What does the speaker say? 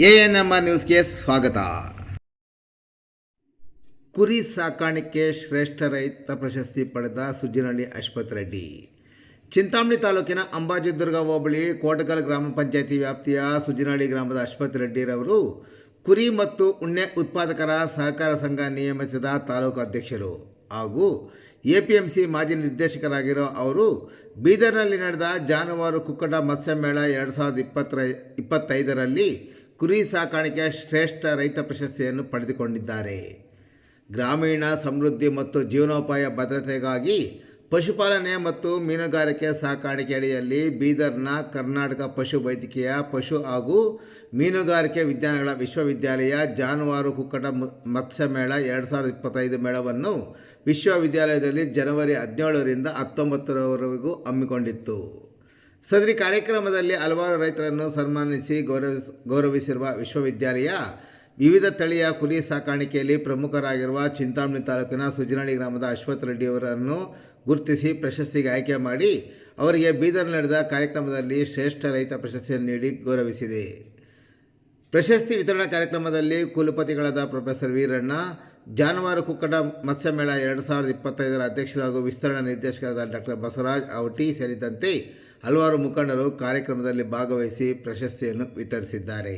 ANMR ನ್ಯೂಸ್ಗೆ ಸ್ವಾಗತ. ಕುರಿ ಸಾಕಾಣಿಕೆ ಶ್ರೇಷ್ಠ ರೈತ ಪ್ರಶಸ್ತಿ ಪಡೆದ ಸುಜ್ಜಿನಹಳ್ಳಿ ಅಶ್ವಥ್ ರೆಡ್ಡಿ. ಚಿಂತಾಮಣಿ ತಾಲೂಕಿನ ಅಂಬಾಜಿದುರ್ಗ ಹೋಬಳಿ ಕೋಟಕಲ್ ಗ್ರಾಮ ಪಂಚಾಯಿತಿ ವ್ಯಾಪ್ತಿಯ ಸುಜ್ಜಿನಹಳ್ಳಿ ಗ್ರಾಮದ ಅಶ್ವಥ್ ರೆಡ್ಡಿರವರು ಕುರಿ ಮತ್ತು ಉಣ್ಣೆ ಉತ್ಪಾದಕರ ಸಹಕಾರ ಸಂಘ ನಿಯಮಿಸಿದ ತಾಲೂಕು ಅಧ್ಯಕ್ಷರು ಹಾಗೂ APMC ಮಾಜಿ ನಿರ್ದೇಶಕರಾಗಿರೋ ಅವರು ಬೀದರ್ನಲ್ಲಿ ನಡೆದ ಜಾನುವಾರು ಕುಕ್ಕಟ ಮತ್ಸ್ಯ ಮೇಳ 2025ರಲ್ಲಿ ಕುರಿ ಸಾಕಾಣಿಕೆ ಶ್ರೇಷ್ಠ ರೈತ ಪ್ರಶಸ್ತಿಯನ್ನು ಪಡೆದುಕೊಂಡಿದ್ದಾರೆ. ಗ್ರಾಮೀಣ ಸಮೃದ್ಧಿ ಮತ್ತು ಜೀವನೋಪಾಯ ಭದ್ರತೆಗಾಗಿ ಪಶುಪಾಲನೆ ಮತ್ತು ಮೀನುಗಾರಿಕೆ ಸಾಕಾಣಿಕೆ ಅಡಿಯಲ್ಲಿ ಬೀದರ್ನ ಕರ್ನಾಟಕ ಪಶು ವೈದ್ಯಕೀಯ ಪಶು ಹಾಗೂ ಮೀನುಗಾರಿಕೆ ವಿಜ್ಞಾನಗಳ ವಿಶ್ವವಿದ್ಯಾಲಯ ಜಾನುವಾರು ಕುಕ್ಕಟ ಮತ್ಸ್ಯ ಮೇಳ 2025 ಮೇಳವನ್ನು ವಿಶ್ವವಿದ್ಯಾಲಯದಲ್ಲಿ ಜನವರಿ 17ರಿಂದ 19ರವರೆಗೂ ಹಮ್ಮಿಕೊಂಡಿತ್ತು. ಸದರಿ ಕಾರ್ಯಕ್ರಮದಲ್ಲಿ ಹಲವಾರು ರೈತರನ್ನು ಸನ್ಮಾನಿಸಿ ಗೌರವಿಸಿರುವ ವಿಶ್ವವಿದ್ಯಾಲಯ ವಿವಿಧ ತಳಿಯ ಕುರಿ ಸಾಕಾಣಿಕೆಯಲ್ಲಿ ಪ್ರಮುಖರಾಗಿರುವ ಚಿಂತಾಮಣಿ ತಾಲೂಕಿನ ಸುಜ್ಜಿನಹಳ್ಳಿ ಗ್ರಾಮದ ಅಶ್ವಥ್ ರೆಡ್ಡಿಯವರನ್ನು ಗುರುತಿಸಿ ಪ್ರಶಸ್ತಿಗೆ ಆಯ್ಕೆ ಮಾಡಿ ಅವರಿಗೆ ಬೀದರ್ ನಡೆದ ಕಾರ್ಯಕ್ರಮದಲ್ಲಿ ಶ್ರೇಷ್ಠ ರೈತ ಪ್ರಶಸ್ತಿಯನ್ನು ನೀಡಿ ಗೌರವಿಸಿದೆ. ಪ್ರಶಸ್ತಿ ವಿತರಣಾ ಕಾರ್ಯಕ್ರಮದಲ್ಲಿ ಕುಲಪತಿಗಳಾದ ಪ್ರೊಫೆಸರ್ ವೀರಣ್ಣ, ಜಾನುವಾರು ಕುಕ್ಕಟ ಮತ್ಸ್ಯ ಮೇಳ 2025ರ ಅಧ್ಯಕ್ಷರು ಹಾಗೂ ವಿಸ್ತರಣಾ ನಿರ್ದೇಶಕರಾದ ಡಾಕ್ಟರ್ ಬಸವರಾಜ್ ಔಟಿ ಸೇರಿದಂತೆ ಹಲವಾರು ಮುಖಂಡರು ಕಾರ್ಯಕ್ರಮದಲ್ಲಿ ಭಾಗವಹಿಸಿ ಪ್ರಶಸ್ತಿಯನ್ನು ವಿತರಿಸಿದ್ದಾರೆ.